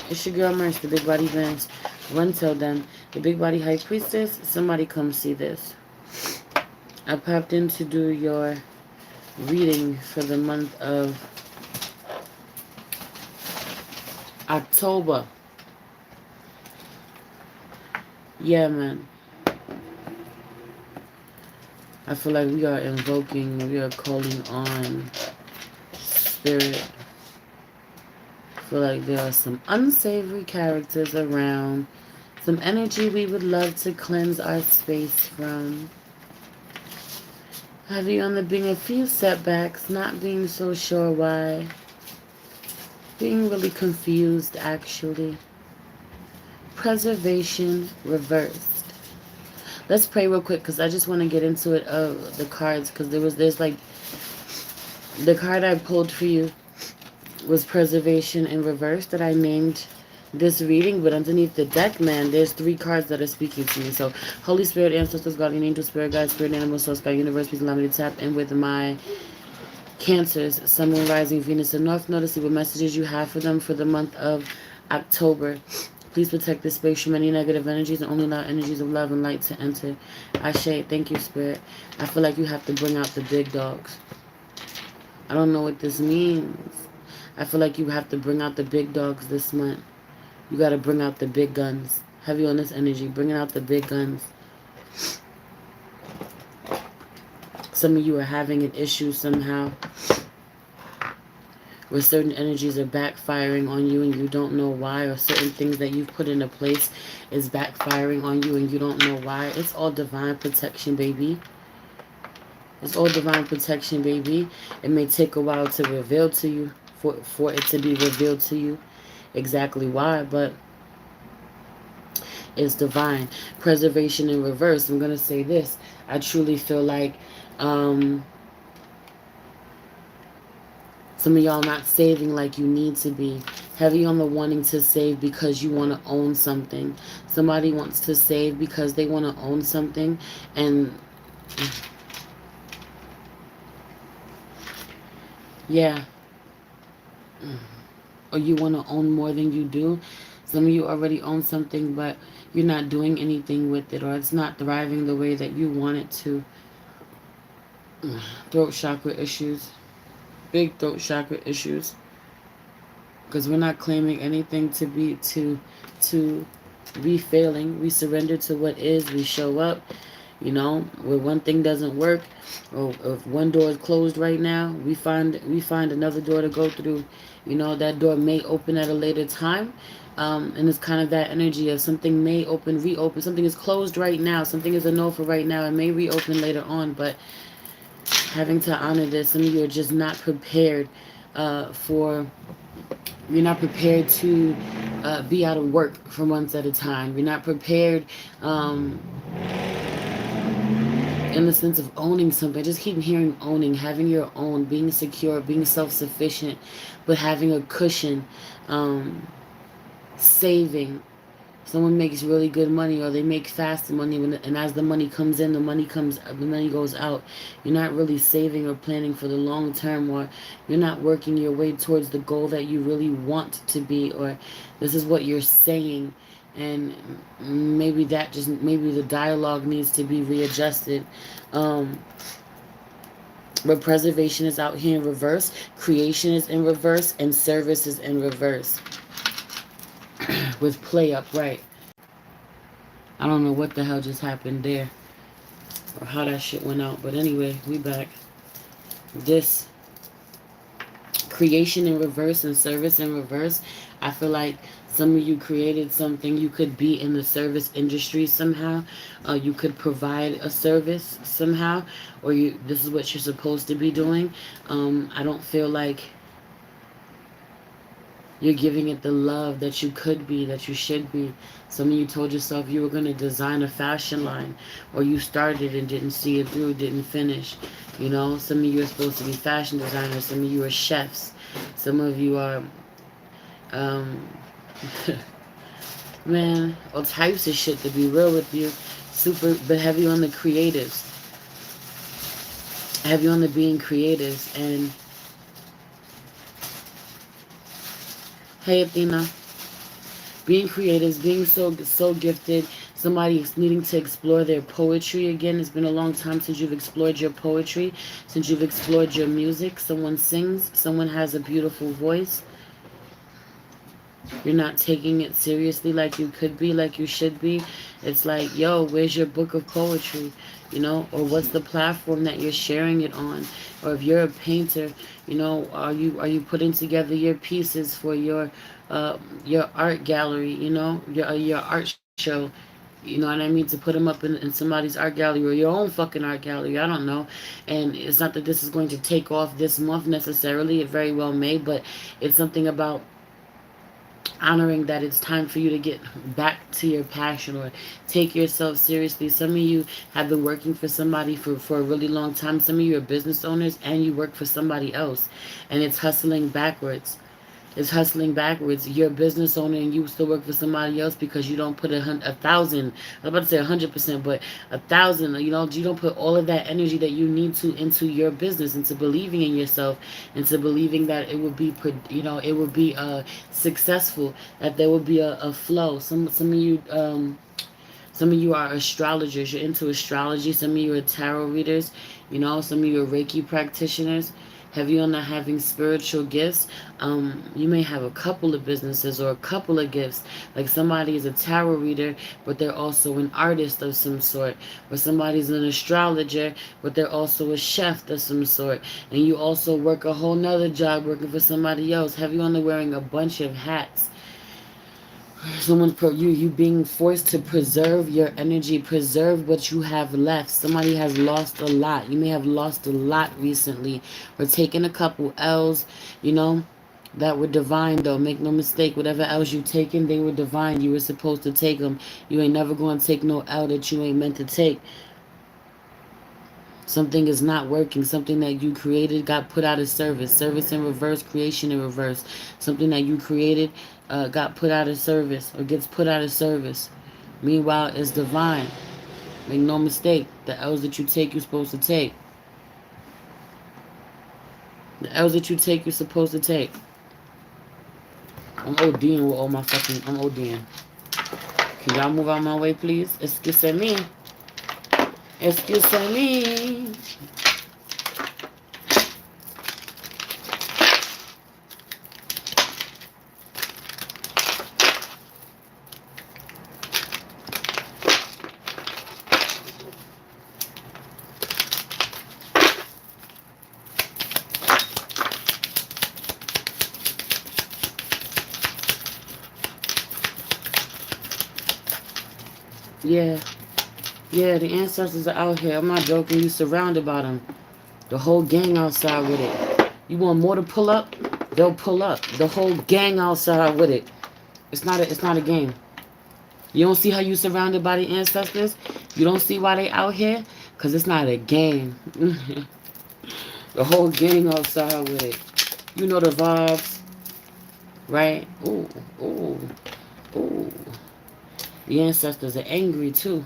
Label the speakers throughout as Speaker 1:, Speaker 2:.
Speaker 1: It's your girl Merch, the Big Body Vance. Run till them. The Big Body High Priestess. Somebody come see this. I popped in to do your reading for the month of October. Yeah, man. I feel like we are invoking, we are calling on spirit. I feel like there are some unsavory characters around. Some energy we would love to cleanse our space from. Having on the being a few setbacks, not being so sure why. Being really confused, actually. Preservation reversed. Let's pray real quick because I just want to get into it of the cards because there's like the card I pulled for you was preservation in reverse that I named this reading, but underneath the deck, man, there's 3 cards that are speaking to me. So Holy Spirit, ancestors, guardian angel, spirit guide, spirit animal, source guide, universe, please allow me to tap in with my Cancers, Sun, Moon, Rising, Venus, and North Node to see what messages you have for them for the month of October. Please protect this space from any negative energies and only allow energies of love and light to enter. Ashe, thank you, Spirit. I feel like you have to bring out the big dogs. I don't know what this means. I feel like you have to bring out the big dogs this month. You got to bring out the big guns. Heavy on this energy, bringing out the big guns. Some of you are having an issue somehow where certain energies are backfiring on you and you don't know why, or certain things that you've put into place is backfiring on you and you don't know why. It's all divine protection, baby. It's all divine protection, baby. It may take a while to reveal to you, for it to be revealed to you exactly why, but it's divine. Preservation in reverse. I'm going to say this. I truly feel like some of y'all not saving like you need to be. Heavy on the wanting to save because you want to own something. Somebody wants to save because they want to own something. And yeah. Or you want to own more than you do. Some of you already own something, but you're not doing anything with it. Or it's not thriving the way that you want it to. Throat chakra issues. Big throat chakra issues. Because we're not claiming anything to be failing. We surrender to what is. We show up. You know, where one thing doesn't work, or if one door is closed right now, we find another door to go through. You know, that door may open at a later time. And it's kind of that energy of something may open, reopen. Something is closed right now. Something is a no for right now. It may reopen later on, but having to honor this, some of you are just not prepared for... You're not prepared to be out of work for months at a time. You're not prepared in the sense of owning something. I just keep hearing owning, having your own, being secure, being self-sufficient, but having a cushion, saving. Someone makes really good money, or they make fast money, and as the money comes in, the money goes out. You're not really saving or planning for the long term, or you're not working your way towards the goal that you really want to be, or this is what you're saying, and maybe the dialogue needs to be readjusted. But preservation is out here in reverse, creation is in reverse, and service is in reverse. With play upright. I don't know what the hell just happened there, or how that shit went out, but anyway, we back. This creation in reverse and service in reverse, I feel like some of you created something. You could be in the service industry somehow. You could provide a service somehow, or this is what you're supposed to be doing. I don't feel like you're giving it the love that you could be, that you should be. Some of you told yourself you were going to design a fashion line, or you started and didn't see it through, didn't finish. You know, some of you are supposed to be fashion designers. Some of you are chefs. Some of you are, man, all types of shit, to be real with you. Super, but heavy on the creatives. Heavy on the being creatives. And hey, Athena. Being creatives, being so gifted. Somebody needing to explore their poetry again. It's been a long time since you've explored your poetry, since you've explored your music. Someone sings, someone has a beautiful voice. You're not taking it seriously like you could be, like you should be. It's like, yo, where's your book of poetry? You know, or what's the platform that you're sharing it on? Or if you're a painter, you know, are you putting together your pieces for your art gallery? You know, your art show. You know what I mean? To put them up in somebody's art gallery or your own fucking art gallery. I don't know. And it's not that this is going to take off this month necessarily. It very well may, but it's something about honoring that it's time for you to get back to your passion or take yourself seriously. Some of you have been working for somebody for a really long time. Some of you are business owners and you work for somebody else, and it's hustling backwards. It's hustling backwards. You're a business owner and you still work for somebody else because you don't put a thousand. I was about to say 100%, but 1,000. You know, you don't put all of that energy that you need to into your business, into believing in yourself, into believing that it would be, it would be successful. That there would be a flow. Some of you are astrologers. You're into astrology. Some of you are tarot readers. You know, some of you are Reiki practitioners. Have you on not having spiritual gifts? You may have a couple of businesses or a couple of gifts. Like somebody is a tarot reader, but they're also an artist of some sort. Or somebody's an astrologer, but they're also a chef of some sort. And you also work a whole nother job working for somebody else. Have you on wearing a bunch of hats? You being forced to preserve your energy, preserve what you have left. Somebody has lost a lot. You may have lost a lot recently, or taken a couple L's, you know, that were divine though. Make no mistake, whatever L's you taken, they were divine. You were supposed to take them. You ain't never going to take no L that you ain't meant to take. Something is not working. Something that you created got put out of service. Service in reverse, creation in reverse. Something that you created got put out of service or gets put out of service. Meanwhile, it's divine. Make no mistake. The L's that you take, you're supposed to take. The L's that you take, you're supposed to take. I'm ODing with all my fucking... I'm ODing. Can y'all move out my way, please? Excuse me. Excuse me. Yeah. Yeah, the ancestors are out here. I'm not joking. You surrounded by them. The whole gang outside with it. You want more to pull up? They'll pull up. The whole gang outside with it. It's not a game. You don't see how you surrounded by the ancestors? You don't see why they out here? Because it's not a game. The whole gang outside with it. You know the vibes, right? Ooh, ooh, ooh. The ancestors are angry too.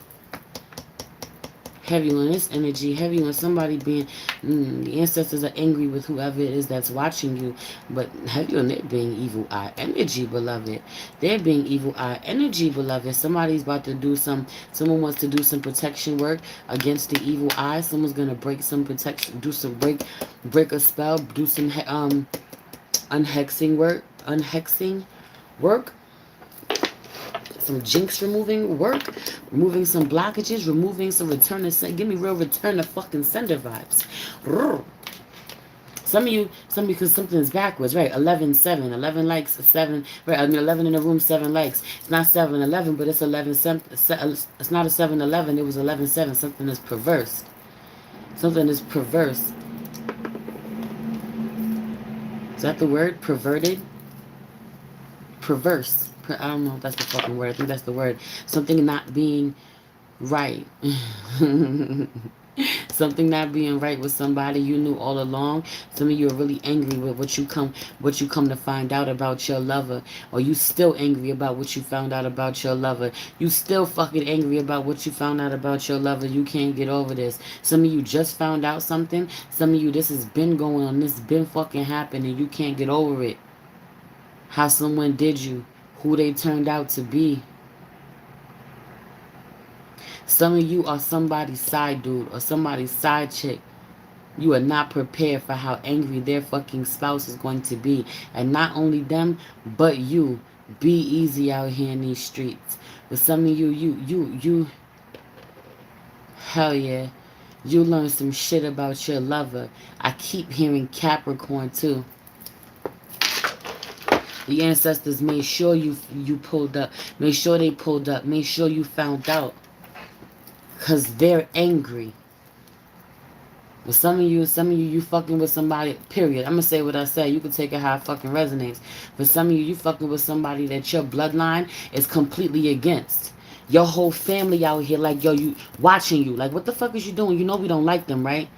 Speaker 1: Heavy on this energy, heavy on somebody being, the ancestors are angry with whoever it is that's watching you, but heavy on it being evil eye energy, beloved. They're being evil eye energy, beloved. Somebody's about to do someone wants to do some protection work against the evil eye. Someone's going to break some protection, break a spell, do some unhexing work, some jinx removing some blockages, removing some return to give me real return to fucking sender vibes. Some because something is backwards, right? 11, 7, 11 likes, 7, right? I mean 11 in the room, 7 likes. It's not 7-11, but it's 11. It's not a 7-11. It was 11-7. Something is perverse. Something is perverse. Is that the word? Perverted? Perverse. I don't know if that's the fucking word. I think that's the word. Something not being right. Something not being right with somebody you knew all along. Some of you are really angry with what you come to find out about your lover. Or you still angry about what you found out about your lover. You still fucking angry about what you found out about your lover. You can't get over this. Some of you just found out something. Some of you, this has been going on. This has been fucking happening. You can't get over it. How someone did you. who they turned out to be. Some of you are somebody's side dude or somebody's side chick. You are not prepared for how angry their fucking spouse is going to be. And not only them, but you. Be easy out here in these streets. But some of you, hell yeah. You learn some shit about your lover. I keep hearing Capricorn too. The ancestors made sure you pulled up. Made sure they pulled up. Made sure you found out. Because they're angry. But some of you fucking with somebody, period. I'm going to say what I say. You can take it how it fucking resonates. But some of you fucking with somebody that your bloodline is completely against. Your whole family out here like, yo, you watching you. Like, what the fuck is you doing? You know we don't like them, right?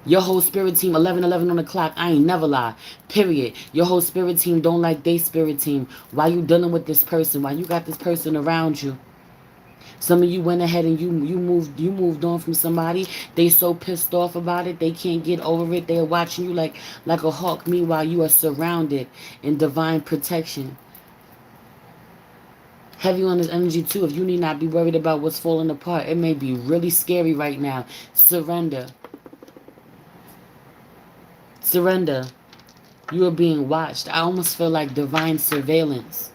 Speaker 1: Your whole spirit team, 11:11 on the clock. I ain't never lie. Period. Your whole spirit team don't like they spirit team. Why you dealing with this person? Why you got this person around you? Some of you went ahead and you moved on from somebody. They so pissed off about it. They can't get over it. They're watching you like a hawk. Meanwhile, you are surrounded in divine protection. Heavy on this energy too. If you need not be worried about what's falling apart, it may be really scary right now. Surrender. Surrender. You are being watched. I almost feel like divine surveillance.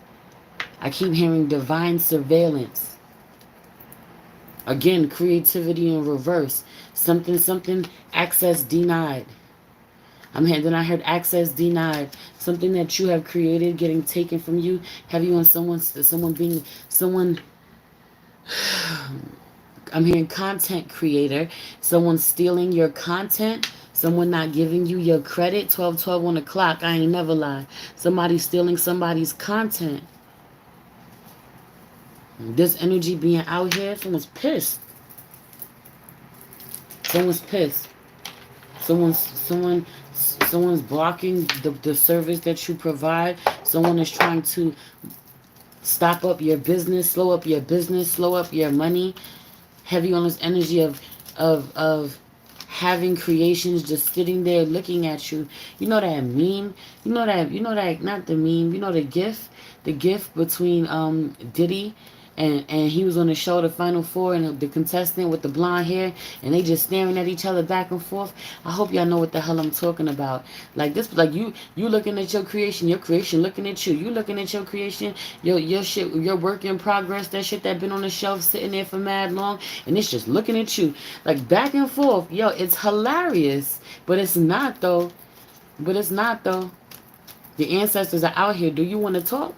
Speaker 1: I keep hearing divine surveillance. Again, creativity in reverse. Something, access denied. Then I heard access denied. Something that you have created getting taken from you. Have you on someone, I'm hearing content creator. Someone stealing your content. Someone not giving you your credit. 12:12 on the clock. I ain't never lie. Somebody stealing somebody's content. This energy being out here, someone's pissed. Someone's pissed. Someone's blocking the service that you provide. Someone is trying to stop up your business, slow up your business, slow up your money. Heavy on this energy of having creations just sitting there looking at you. You know that meme? You know that not the meme, you know the gif between Diddy and he was on the show, the Final Four, and the contestant with the blonde hair, and they just staring at each other back and forth. I hope y'all know what the hell I'm talking about. Like this, like you looking at your creation looking at you. You looking at your creation, your shit, your work in progress, that shit that been on the shelf sitting there for mad long, and it's just looking at you. Like back and forth. Yo, it's hilarious. But it's not though. The ancestors are out here. Do you want to talk?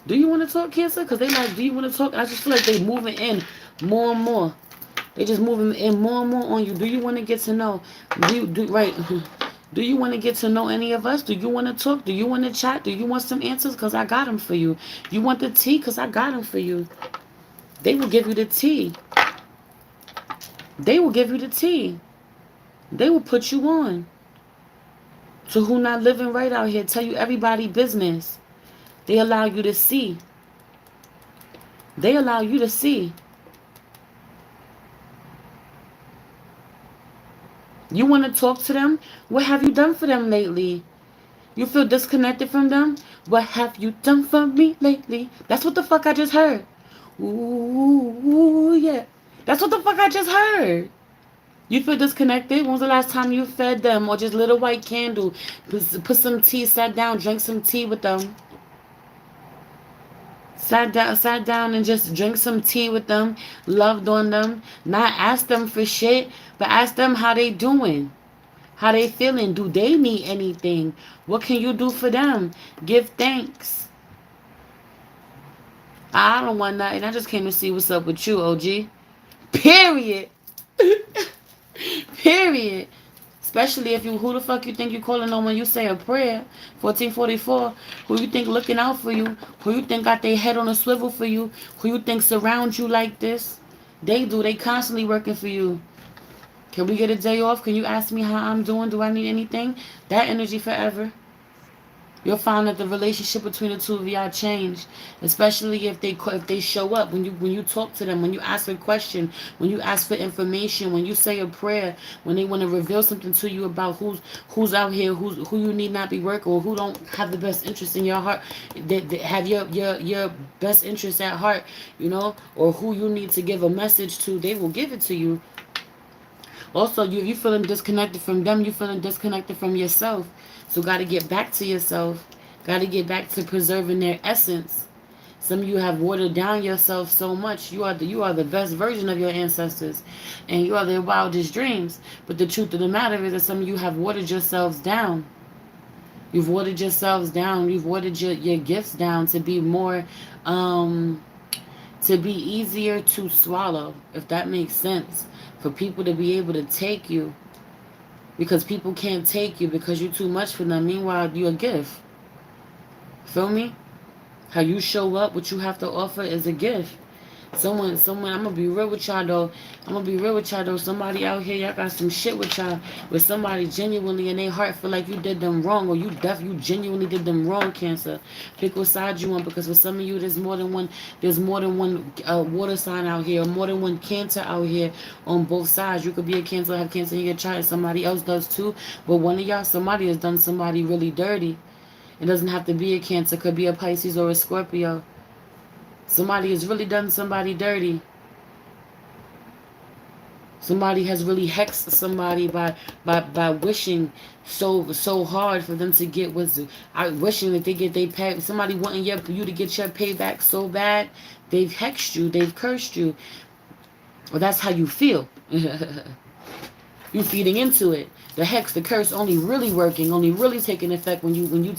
Speaker 1: Do you want to talk, Cancer? Because they like, do you want to talk? I just feel like they moving in more and more. They just moving in more and more on you. Do you want to get to know? Do you want to get to know any of us? Do you want to talk? Do you want to chat? Do you want some answers? Because I got them for you. You want the tea? Because I got them for you. They will give you the tea. They will give you the tea. They will put you on. So who not living right out here? Tell you everybody business. They allow you to see. They allow you to see. You want to talk to them? What have you done for them lately? You feel disconnected from them? What have you done for me lately? That's what the fuck I just heard. Ooh, yeah. That's what the fuck I just heard. You feel disconnected? When was the last time you fed them? Or just lit a white candle? Put some tea, sat down, drank some tea with them. Sat down and just drink some tea with them, loved on them, not ask them for shit, but ask them how they doing, how they feeling, do they need anything, what can you do for them, give thanks. I don't want nothing, I just came to see what's up with you, OG. Period. Period. Especially if who the fuck you think you calling on when you say a prayer? 1444. Who you think looking out for you? Who you think got their head on a swivel for you? Who you think surround you like this? They do. They constantly working for you. Can we get a day off? Can you ask me how I'm doing? Do I need anything? That energy forever. You'll find that the relationship between the two of y'all change, especially if they show up when you talk to them, when you ask a question, when you ask for information, when you say a prayer, when they want to reveal something to you about who's out here, who you need not be working, or who don't have the best interest in your heart, that have your best interest at heart, or who you need to give a message to, they will give it to you. Also, you feeling disconnected from them, you feeling disconnected from yourself. So got to get back to yourself. Got to get back to preserving their essence. Some of you have watered down yourself so much. You are the best version of your ancestors, and you are their wildest dreams. But the truth of the matter is that some of you have watered yourselves down. You've watered yourselves down. You've watered your gifts down to be more, to be easier to swallow, if that makes sense. For people to be able to take you, because people can't take you because you're too much for them. Meanwhile, you're a gift. Feel me? How you show up, what you have to offer is a gift. Someone, I'm gonna be real with y'all though. Somebody out here, y'all got some shit with y'all, with somebody genuinely in their heart feel like you did them wrong, or you genuinely did them wrong, Cancer. Pick what side you want, because for some of you, there's more than one, water sign out here, more than one Cancer out here on both sides. You could be a Cancer, have Cancer in your chart, somebody else does too, but one of y'all, somebody has done somebody really dirty. It doesn't have to be a Cancer, it could be a Pisces or a Scorpio. Somebody has really done somebody dirty. Somebody has really hexed somebody by wishing so hard for them to get wishing that they get their pay. Somebody wanting you to get your payback so bad, they've hexed you, they've cursed you. Well, that's how you feel. You feeding into it. The hex, the curse, only really working, only really taking effect when you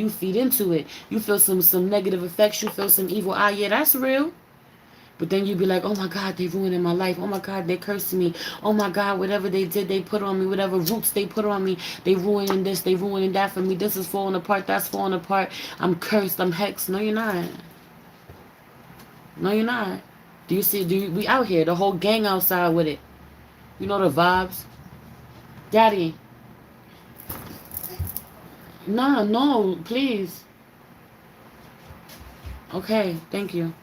Speaker 1: feed into it. You feel some negative effects. You feel some evil. Yeah, that's real. But then you be like, oh my God, they ruining my life. Oh my God, they cursing me. Oh my God, whatever they did, they put on me. Whatever roots they put on me, they ruining this, they ruining that for me. This is falling apart, that's falling apart. I'm cursed, I'm hexed. No, you're not. No, you're not. We out here, the whole gang outside with it. You know the vibes. Daddy. Nah, no, please. Okay, thank you.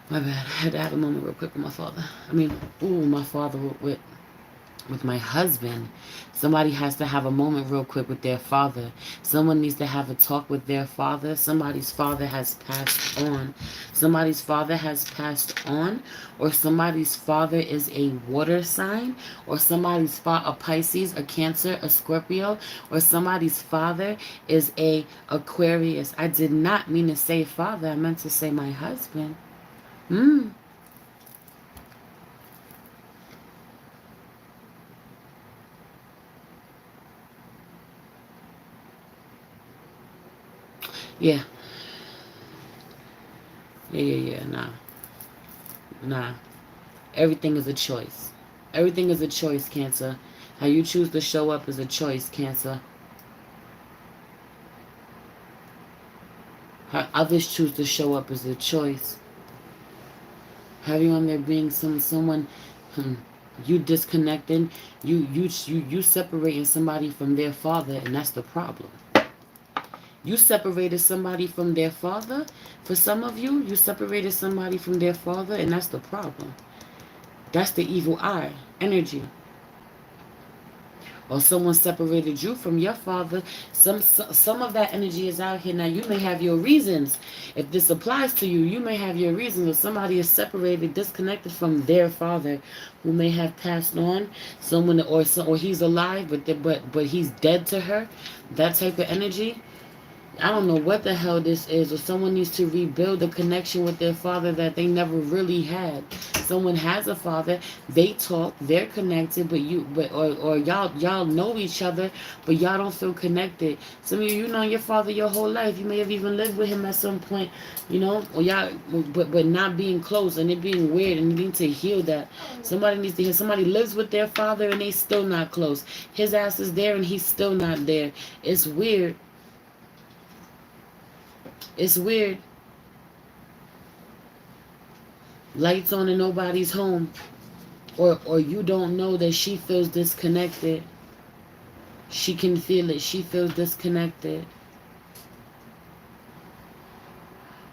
Speaker 1: My bad. I had to have a moment real quick with my father. My father with my husband. Somebody has to have a moment real quick with their father. Someone needs to have a talk with their father. Somebody's father has passed on. Somebody's father has passed on, or somebody's father is a water sign, or somebody's father, a Pisces, a Cancer, a Scorpio, or somebody's father is a Aquarius. I did not mean to say father. I meant to say my husband. Yeah. Yeah. Nah. Everything is a choice. Everything is a choice, Cancer. How you choose to show up is a choice, Cancer. How others choose to show up is a choice. Have you on there being someone, you disconnecting, you separating somebody from their father, and that's the problem. You separated somebody from their father. For some of you, you separated somebody from their father, and that's the problem. That's the evil eye energy. Or someone separated you from your father. Some of that energy is out here. Now, you may have your reasons. If this applies to you, you may have your reasons. If somebody is separated, disconnected from their father, who may have passed on, someone, or he's alive, but he's dead to her, that type of energy. I don't know what the hell this is, or someone needs to rebuild a connection with their father that they never really had. Someone has a father, they talk, they're connected, but y'all know each other, but y'all don't feel connected. Some of you know your father your whole life. You may have even lived with him at some point, or y'all, but not being close, and it being weird, and you need to heal that. Somebody needs to hear. Somebody lives with their father and they still not close. His ass is there and he's still not there. It's weird. It's weird. Lights on in nobody's home. Or you don't know that she feels disconnected. She can feel it. She feels disconnected.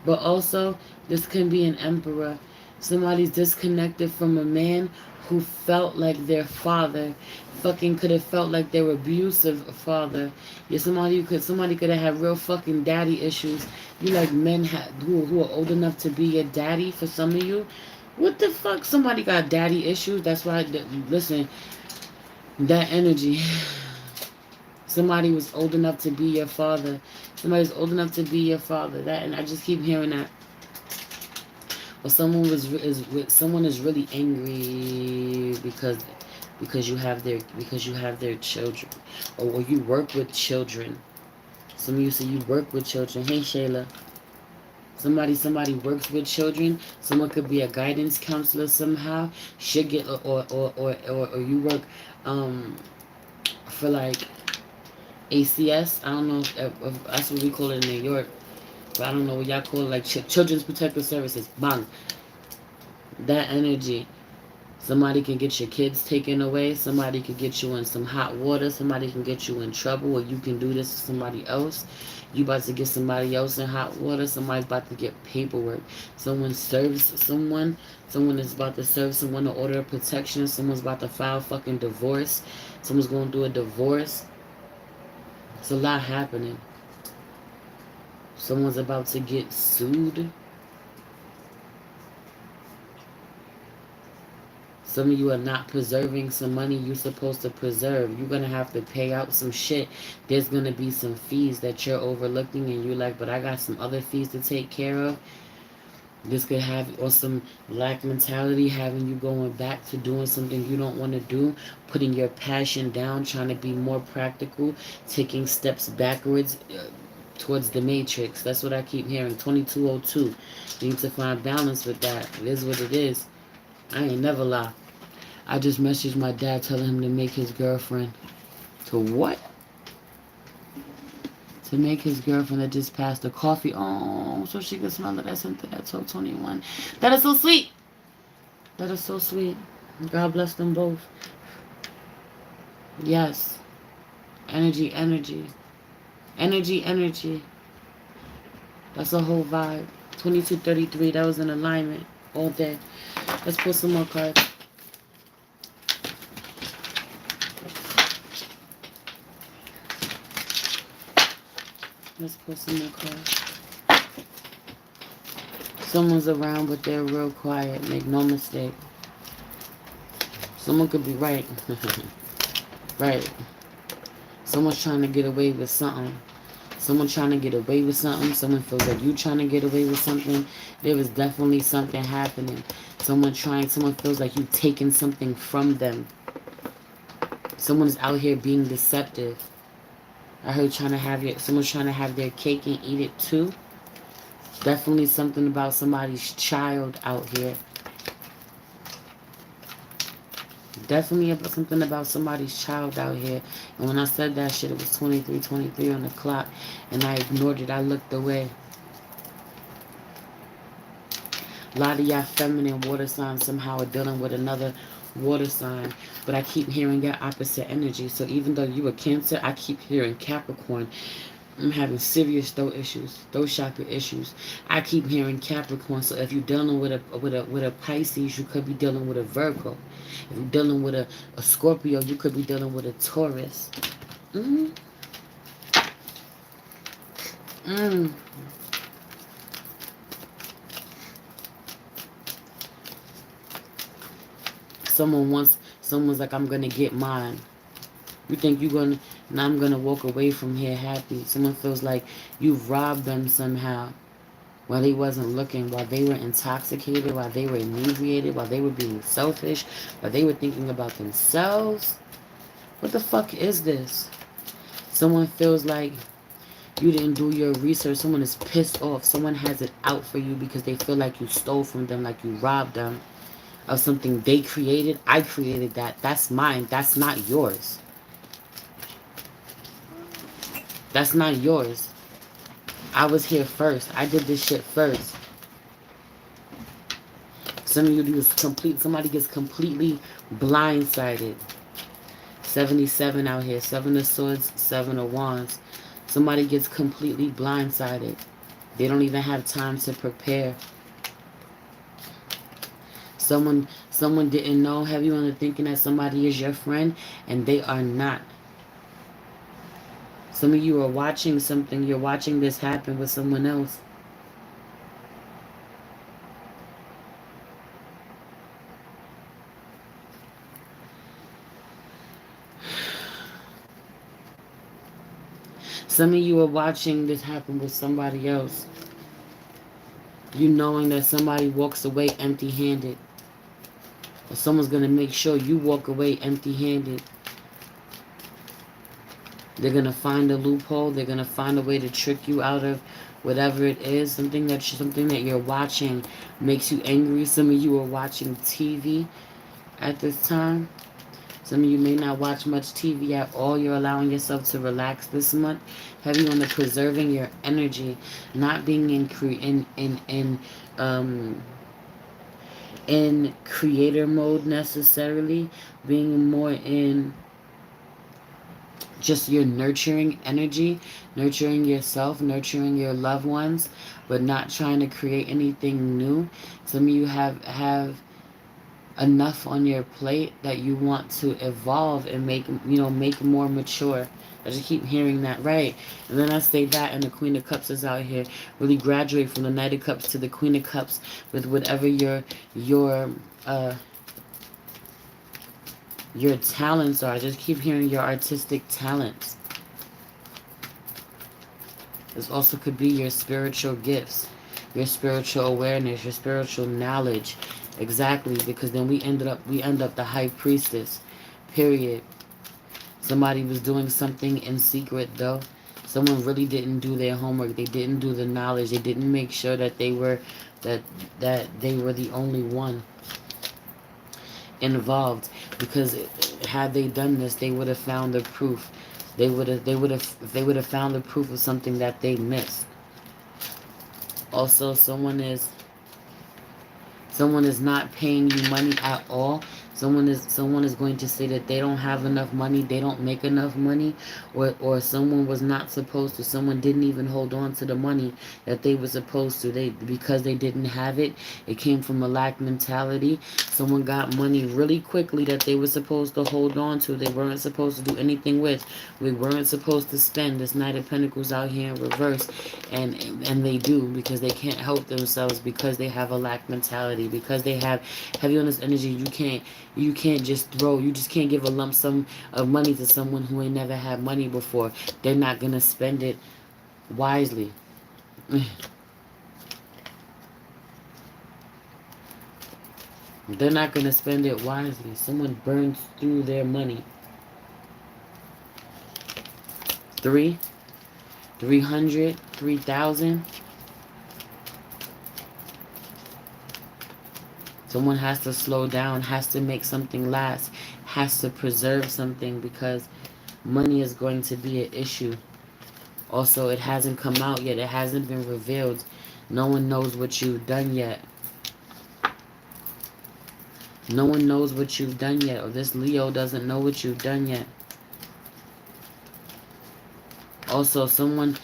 Speaker 1: But also, this can be an emperor. Somebody's disconnected from a man who felt like their father. Fucking could have felt like their abusive father. Yeah, somebody could have had real fucking daddy issues. You like men who are old enough to be your daddy for some of you. What the fuck? Somebody got daddy issues. That's why. Listen, that energy. Somebody was old enough to be your father. Somebody's old enough to be your father. That, and I just keep hearing that. Or someone is really angry because you have their children, or you work with children. Some of you say you work with children. Hey Shayla. Somebody works with children. Someone could be a guidance counselor somehow. Should get or you work for like ACS. I don't know if that's what we call it in New York. But I don't know what y'all call it, like Children's Protective Services. Bang. That energy. Somebody can get your kids taken away. Somebody can get you in some hot water. Somebody can get you in trouble, or you can do this to somebody else. You about to get somebody else in hot water. Somebody's about to get paperwork. Someone serves someone. Someone is about to serve someone an order of protection. Someone's about to file fucking divorce. Someone's going to do a divorce. It's a lot happening. Someone's about to get sued. Some of you are not preserving some money you're supposed to preserve. You're going to have to pay out some shit. There's going to be some fees that you're overlooking and you're like, but I got some other fees to take care of. This could have, or some lack mentality, having you going back to doing something you don't want to do, putting your passion down, trying to be more practical, taking steps backwards towards the matrix. That's what I keep hearing. 2202. You need to find balance with that. It is what it is. I ain't never lie. I just messaged my dad telling him to make his girlfriend. To what? To make his girlfriend that just passed the coffee. Oh, so she could smell it. I sent to that 1221. That is so sweet. That is so sweet. God bless them both. Yes. Energy, energy. Energy, energy. That's a whole vibe. 2233. That was in alignment all day. Let's put some more cards. Let's put some more cards. Someone's around, but they're real quiet. Make no mistake. Someone could be right. Right. Someone's trying to get away with something. Someone trying to get away with something. Someone feels like you trying to get away with something. There is definitely something happening. Someone feels like you taking something from them. Someone's out here being deceptive. I heard someone's trying to have their cake and eat it too. Definitely something about somebody's child out here. Definitely something about somebody's child out here. And when I said that shit, it was 23:23 on the clock. And I ignored it. I looked away. A lot of y'all feminine water signs somehow are dealing with another water sign. But I keep hearing your opposite energy. So even though you a Cancer, I keep hearing Capricorn. I'm having serious throat issues, throat chakra issues. I keep hearing Capricorn. So if you're dealing with a Pisces, you could be dealing with a Virgo. If you're dealing with a Scorpio, you could be dealing with a Taurus. Someone's like, I'm gonna get mine. You think now I'm gonna walk away from here happy. Someone feels like you've robbed them somehow while they wasn't looking, while they were intoxicated, while they were inebriated, while they were being selfish, while they were thinking about themselves. What the fuck is this? Someone feels like you didn't do your research. Someone is pissed off. Someone has it out for you because they feel like you stole from them, like you robbed them of something they created. I created that. That's mine. That's not yours. That's not yours. I was here first. I did this shit first. Somebody gets completely blindsided. 77 out here. 7 of Swords, 7 of Wands. Somebody gets completely blindsided. They don't even have time to prepare. Someone didn't know, have you on the thinking that somebody is your friend, and they are not. Some of you are watching something. You're watching this happen with someone else. Some of you are watching this happen with somebody else. You knowing that somebody walks away empty-handed. Or someone's going to make sure you walk away empty-handed. They're going to find a loophole. They're going to find a way to trick you out of whatever it is. Something that you're watching makes you angry. Some of you are watching TV at this time. Some of you may not watch much TV at all. You're allowing yourself to relax this month. Heavy on the preserving your energy, not being in creator mode necessarily, being more in just your nurturing energy, nurturing yourself, nurturing your loved ones, but not trying to create anything new. Some of you have enough on your plate that you want to evolve and make more mature. I just keep hearing that, right? And then I say that, and the Queen of Cups is out here. Really graduate from the Knight of Cups to the Queen of Cups with whatever your talents are. I just keep hearing your artistic talents. This also could be your spiritual gifts, your spiritual awareness, your spiritual knowledge. Exactly, because then we end up the High Priestess. Period. Somebody was doing something in secret though. Someone really didn't do their homework. They didn't do the knowledge. They didn't make sure that they were that they were the only one involved, because had they done this, they would have found the proof. They would have found the proof of something that they missed. Also, someone is not paying you money at all. Someone is going to say that they don't have enough money, they don't make enough money, or someone was not supposed to. Someone didn't even hold on to the money that they were supposed to. Because they didn't have it. It came from a lack mentality. Someone got money really quickly that they were supposed to hold on to. They weren't supposed to do anything with. We weren't supposed to spend. This Knight of Pentacles out here in reverse, and they do, because they can't help themselves, because they have a lack mentality, because they have heavy on this energy. You can't just give a lump sum of money to someone who ain't never had money before. They're not going to spend it wisely. They're not going to spend it wisely. Someone burns through their money. 300, 3,000. Someone has to slow down, has to make something last, has to preserve something, because money is going to be an issue. Also, it hasn't come out yet. It hasn't been revealed. No one knows what you've done yet. No one knows what you've done yet. Or this Leo doesn't know what you've done yet. Also, someone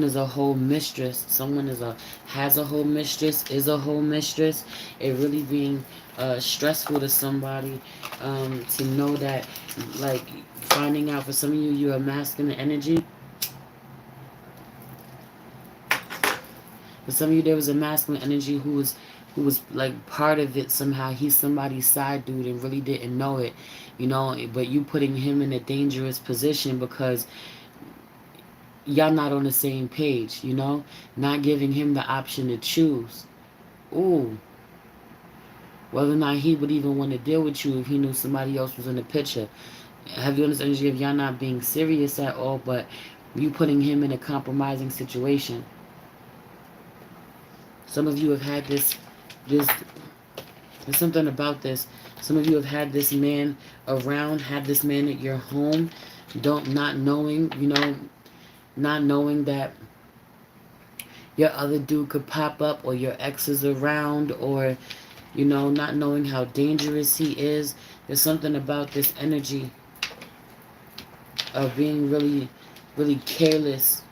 Speaker 1: is a whole mistress. Someone has a whole mistress, is a whole mistress. It really being stressful to somebody to know that, like, finding out, for some of you, you're a masculine energy. For some of you, there was a masculine energy who was like part of it somehow. He's somebody's side dude and really didn't know it, but you putting him in a dangerous position because y'all not on the same page, not giving him the option to choose. Ooh. Whether or not he would even want to deal with you if he knew somebody else was in the picture. Have you understood energy of y'all not being serious at all, but you putting him in a compromising situation? Some of you have had this, there's something about this. Some of you have had this man around, had this man at your home, not knowing that your other dude could pop up, or your ex is around, or, not knowing how dangerous he is. There's something about this energy. of being really, really careless,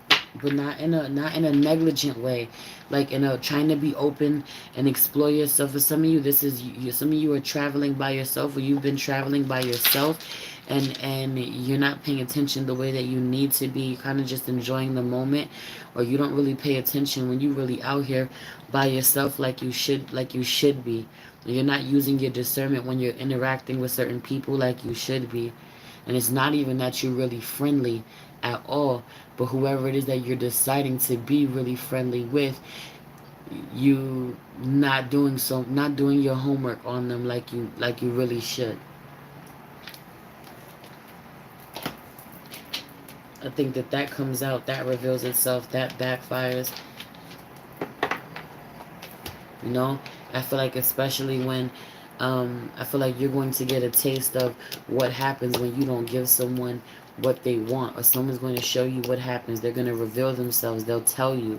Speaker 1: but not in a negligent way, like in a trying to be open and explore yourself. For some of you, this is you. Some of you are traveling by yourself, or you've been traveling by yourself, and you're not paying attention the way that you need to be. You're kind of just enjoying the moment, or you don't really pay attention when you really out here by yourself, like you should be. You're not using your discernment when you're interacting with certain people like you should be. And it's not even that you're really friendly at all, but whoever it is that you're deciding to be really friendly with, you not doing your homework on them like you really should. I think that comes out, that reveals itself, that backfires. You know, I feel like especially when I feel like you're going to get a taste of what happens when you don't give someone what they want, or someone's going to show you what happens. They're going to reveal themselves. They'll tell you.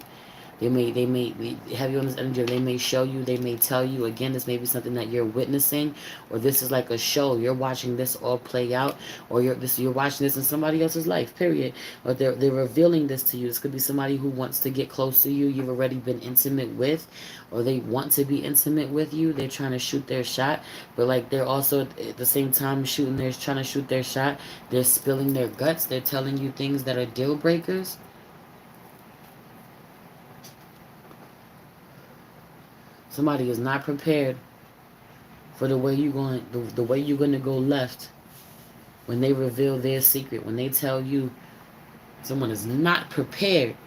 Speaker 1: They may have you on this energy. They may show you. They may tell you. Again, this may be something that you're witnessing, or this is like a show. You're watching this all play out, or you're watching this in somebody else's life. Period. Or they're revealing this to you. This could be somebody who wants to get close to you. You've already been intimate with, or they want to be intimate with you. They're trying to shoot their shot, but like they're also at the same time trying to shoot their shot. They're spilling their guts. They're telling you things that are deal breakers. Somebody is not prepared for the way you're going to go left when they reveal their secret. When they tell you, someone is not prepared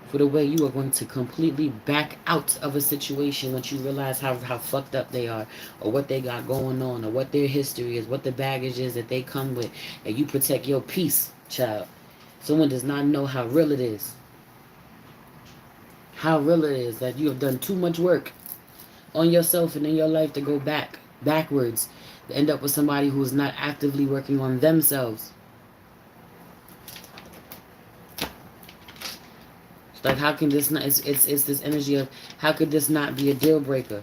Speaker 1: for the way you are going to completely back out of a situation once you realize how fucked up they are, or what they got going on, or what their history is, what the baggage is that they come with, and you protect your peace, child. Someone does not know how real it is. How real it is that you have done too much work on yourself and in your life to go backwards, to end up with somebody who is not actively working on themselves. It's like, how can this not, it's this energy of, how could this not be a deal breaker?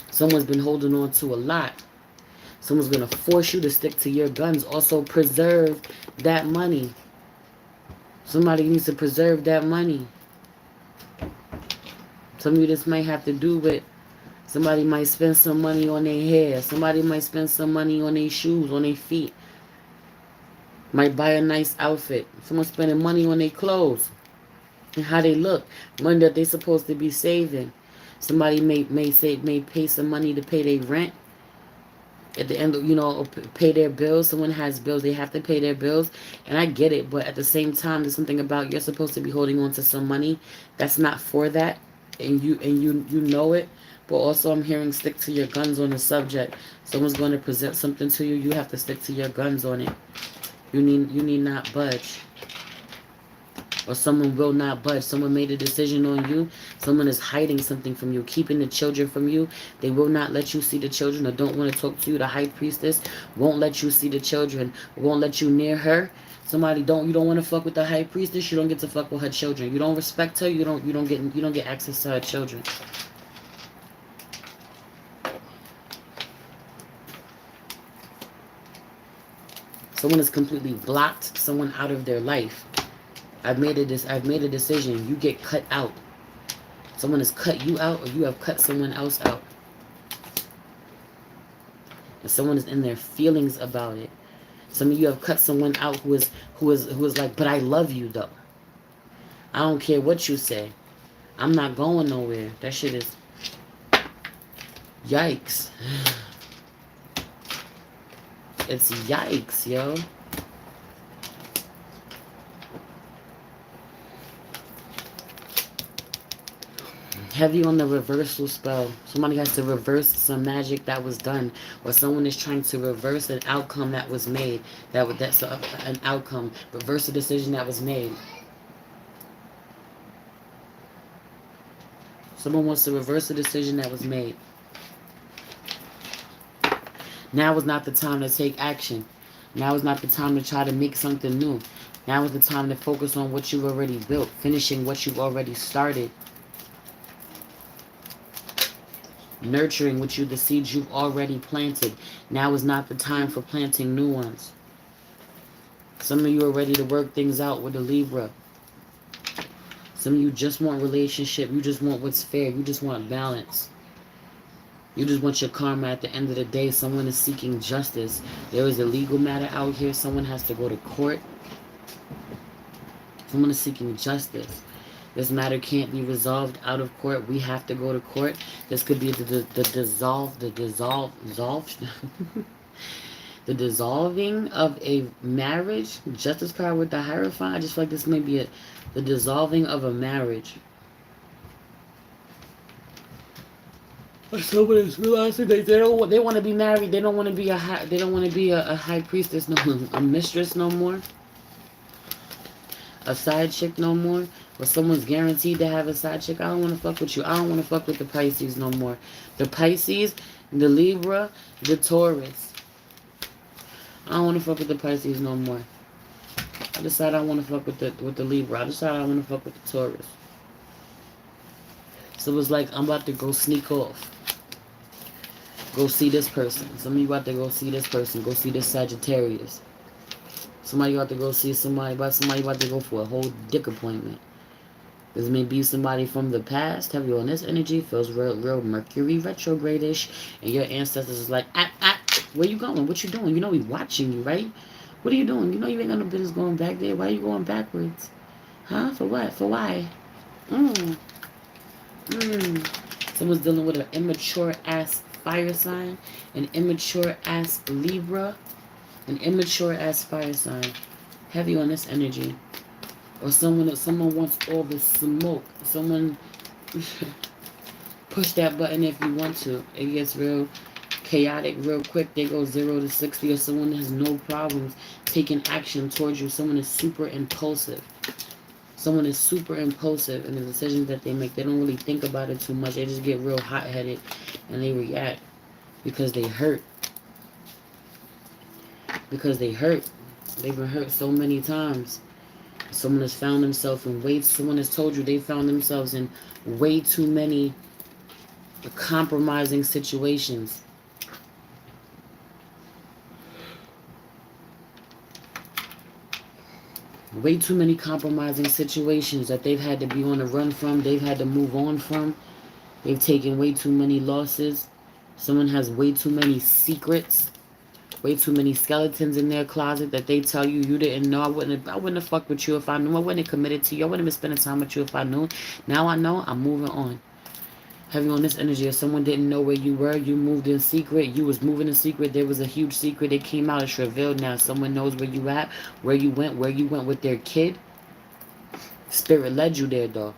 Speaker 1: Someone's been holding on to a lot. Someone's going to force you to stick to your guns. Also preserve that money. Somebody needs to preserve that money. Some of you, this might have to do with, somebody might spend some money on their hair. Somebody might spend some money on their shoes, on their feet. Might buy a nice outfit. Someone's spending money on their clothes and how they look. Money that they're supposed to be saving. Somebody may pay some money to pay their rent. At the end, pay their bills. Someone has bills. They have to pay their bills. And I get it. But at the same time, there's something about, you're supposed to be holding on to some money that's not for that. And you know it. But also, I'm hearing stick to your guns on the subject. Someone's going to present something to you. You have to stick to your guns on it. You need not budge. Or someone will not budge. Someone made a decision on you. Someone is hiding something from you, keeping the children from you. They will not let you see the children, or don't want to talk to you. The high priestess won't let you see the children. Won't let you near her. You don't want to fuck with the high priestess. You don't get to fuck with her children. You don't respect her. You don't get access to her children. Someone has completely blocked someone out of their life. I've made a decision. You get cut out. Someone has cut you out, or you have cut someone else out. And someone is in their feelings about it. Some of you have cut someone out who is like, but I love you though. I don't care what you say. I'm not going nowhere. That shit is yikes. It's yikes, yo. Heavy on the reversal spell. Somebody has to reverse some magic that was done, or someone is trying to reverse an outcome that was made. That's an outcome. Reverse a decision that was made. Someone wants to reverse a decision that was made. Now is not the time to take action. Now is not the time to try to make something new. Now is the time to focus on what you've already built, finishing what you've already started. Nurturing the seeds you've already planted. Now is not the time for planting new ones. Some of you are ready to work things out with a Libra. Some of you just want relationship. You just want what's fair. You just want balance. You just want your karma at the end of the day. Someone is seeking justice. There is a legal matter out here. Someone has to go to court. Someone is seeking justice. This matter can't be resolved out of court. We have to go to court. This could be the the dissolving of a marriage. Justice card with the Hierophant. I just feel like this may be the dissolving of a marriage. Someone is realizing they want to be married. They don't want to be a high priestess no more, a mistress no more, a side chick no more. Or someone's guaranteed to have a side chick. I don't want to fuck with you. I don't want to fuck with the Pisces no more. The Pisces, the Libra, the Taurus. I don't want to fuck with the Pisces no more. I decided I want to fuck with the Libra. I decided I want to fuck with the Taurus. So it was like, I'm about to go sneak off. Go see this person. Some of you about to go see this person. Go see this Sagittarius. Somebody about to go see somebody about to go for a whole dick appointment. This may be somebody from the past. Have you on this energy? Feels real Mercury retrograde-ish. And your ancestors is like, where you going? What you doing? You know we watching you, right? What are you doing? You know you ain't got no business going back there. Why are you going backwards? Huh? For what? For why? Someone's dealing with an immature-ass fire sign. An immature-ass Libra. An immature-ass fire sign. Heavy on this energy. Or someone wants all the smoke. Someone push that button if you want to. It gets real chaotic real quick. They go 0 to 60. Or someone has no problems taking action towards you. Someone is super impulsive. Someone is super impulsive in the decisions that they make. They don't really think about it too much. They just get real hot-headed and they react because they hurt. Because they hurt. They've been hurt so many times. Someone has found themselves in someone has told you they found themselves in way too many compromising situations. Way too many compromising situations that they've had to be on the run from. They've had to move on from. They've taken way too many losses. Someone has way too many secrets. Way too many skeletons in their closet that they tell you you didn't know. I wouldn't have fucked with you if I knew. I wouldn't have committed to you. I wouldn't have been spending time with you if I knew. Now I know. I'm moving on. Heavy on this energy. If someone didn't know where you were, you moved in secret. You was moving in secret. There was a huge secret. It came out. It's revealed now. Someone knows where you at, where you went with their kid. Spirit led you there, though.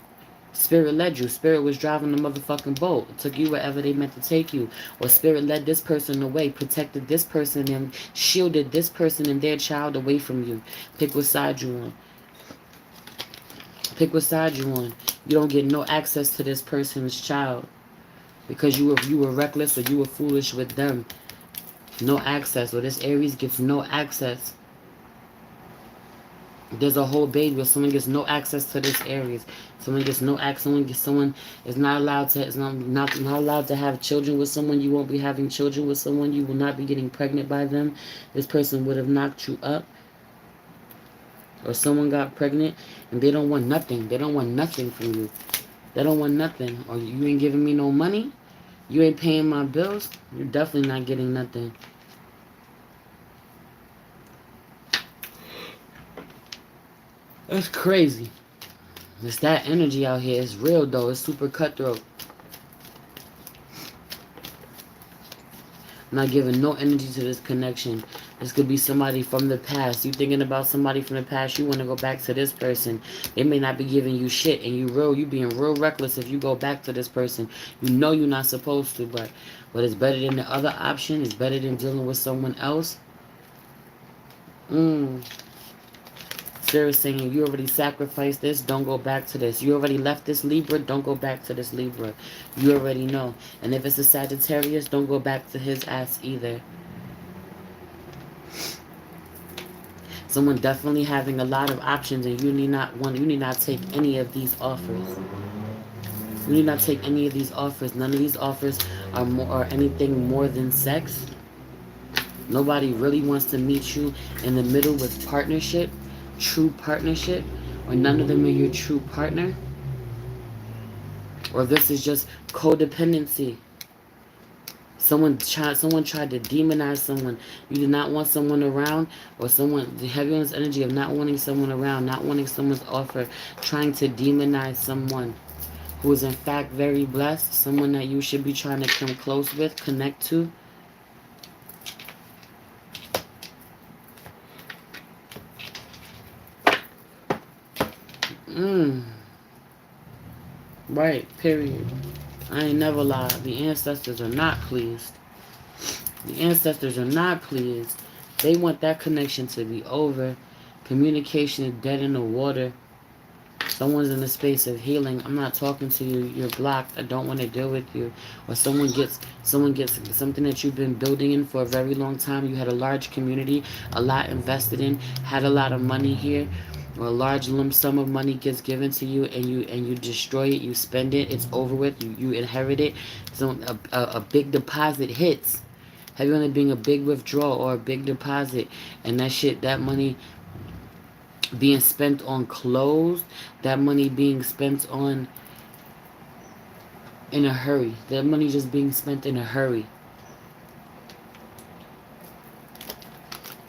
Speaker 1: Spirit led you. Spirit was driving the motherfucking boat. It took you wherever they meant to take you. Or Spirit led this person away, protected this person and shielded this person and their child away from you. Pick what side you on. Pick what side you on. You don't get no access to this person's child because you were reckless or you were foolish with them. No access. Or this Aries gets no access. There's a whole baby where someone gets no access to this Aries. Someone gets no access. Someone is not allowed to. Is not allowed to have children with someone. You won't be having children with someone. You will not be getting pregnant by them. This person would have knocked you up. Or someone got pregnant and they don't want nothing. They don't want nothing from you. They don't want nothing. Or you ain't giving me no money. You ain't paying my bills. You're definitely not getting nothing. That's crazy. It's that energy out here. It's real, though. It's super cutthroat. I'm not giving no energy to this connection. This could be somebody from the past. You thinking about somebody from the past. You want to go back to this person. They may not be giving you shit. And you being real reckless if you go back to this person. You know you're not supposed to. But it's better than the other option. It's better than dealing with someone else. Spirit saying you already sacrificed this, don't go back to this. You already left this Libra, don't go back to this Libra. You already know. And if it's a Sagittarius, don't go back to his ass either. Someone definitely having a lot of options and you need not take any of these offers. You need not take any of these offers. None of these offers are anything more than sex. Nobody really wants to meet you in the middle with partnership, true partnership, or none of them are your true partner. Or this is just codependency. Someone tried to demonize someone. You did not want someone around, or someone heavy on this energy of not wanting someone around, not wanting someone's offer, trying to demonize someone who is in fact very blessed, someone that you should be trying to come close with, connect to. Right, period. I ain't never lied. The ancestors are not pleased. The ancestors are not pleased. They want that connection to be over. Communication is dead in the water. Someone's in a space of healing. I'm not talking to you. You're blocked. I don't want to deal with you. Or someone gets something that you've been building in for a very long time. You had a large community, a lot invested in, had a lot of money here, or a large lump sum of money gets given to you, and you destroy it. You spend it. It's over with. You inherit it. So a big deposit hits. Have you on it being a big withdrawal or a big deposit, and that money being spent on clothes, that money being spent on in a hurry, that money just being spent in a hurry.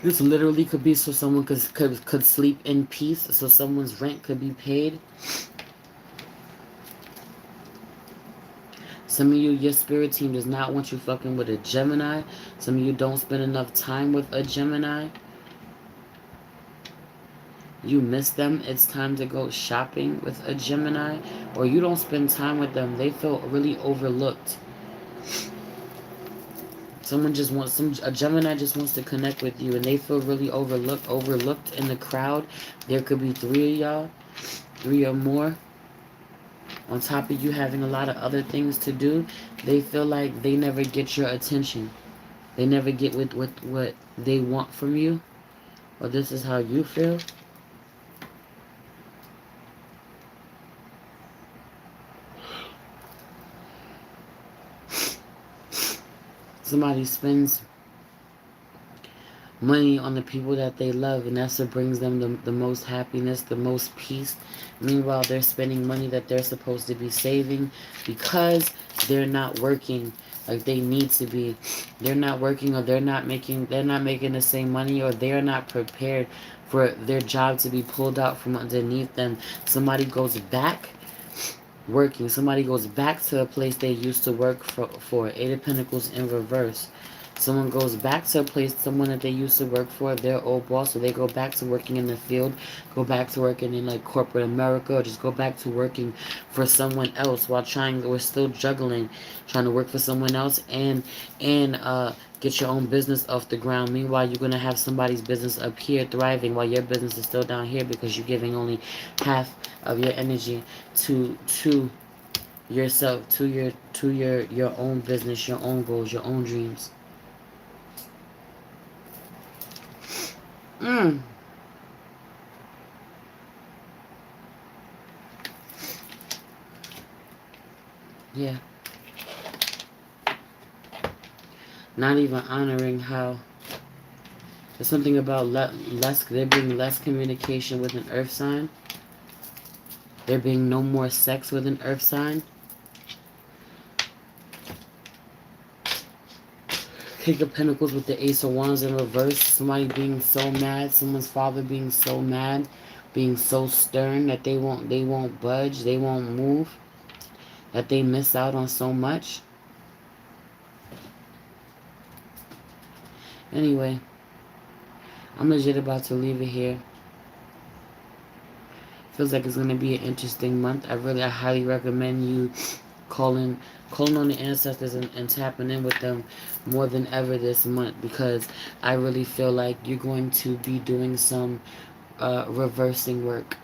Speaker 1: This literally could be so someone could sleep in peace, so someone's rent could be paid. Some of you, your spirit team does not want you fucking with a Gemini. Some of you don't spend enough time with a Gemini. You miss them. It's time to go shopping with a Gemini. Or you don't spend time with them. They feel really overlooked. A Gemini just wants to connect with you, and they feel really overlooked in the crowd. There could be 3 of y'all, 3 or more. On top of you having a lot of other things to do, they feel like they never get your attention. They never get what they want from you. Or this is how you feel. Somebody spends money on the people that they love, and that's what brings them the most happiness, the most peace. Meanwhile, they're spending money that they're supposed to be saving because they're not working like they need to be. They're not working, or they're not making the same money, or they're not prepared for their job to be pulled out from underneath them. Somebody goes back working. Somebody goes back to a place they used to work for. 8 of Pentacles in reverse. Someone goes back to a place, someone that they used to work for, their old boss, so they go back to working in the field, go back to working in like corporate America, or just go back to working for someone else while we're still juggling, trying to work for someone else and get your own business off the ground. Meanwhile, you're going to have somebody's business up here thriving while your business is still down here because you're giving only half of your energy to yourself, to your own business, your own goals, your own dreams. Yeah. Not even honoring how there's something about there being less communication with an earth sign. There being no more sex with an earth sign. King of Pentacles with the Ace of Wands in reverse. Somebody being so mad. Someone's father being so mad. Being so stern that they won't budge. They won't move. That they miss out on so much. Anyway. I'm legit about to leave it here. Feels like it's going to be an interesting month. I highly recommend you calling on the ancestors and tapping in with them more than ever this month, because I really feel like you're going to be doing some reversing work,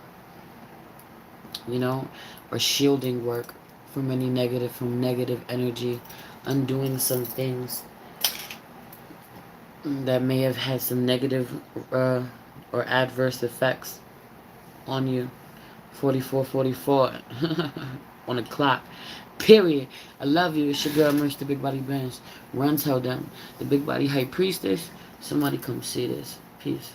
Speaker 1: or shielding work from negative energy, undoing some things that may have had some negative or adverse effects on you. 4444. on the clock. Period. I love you. It's your girl, Merch, the Big Body Bench. Run tell them. The Big Body High Priestess. Somebody come see this. Peace.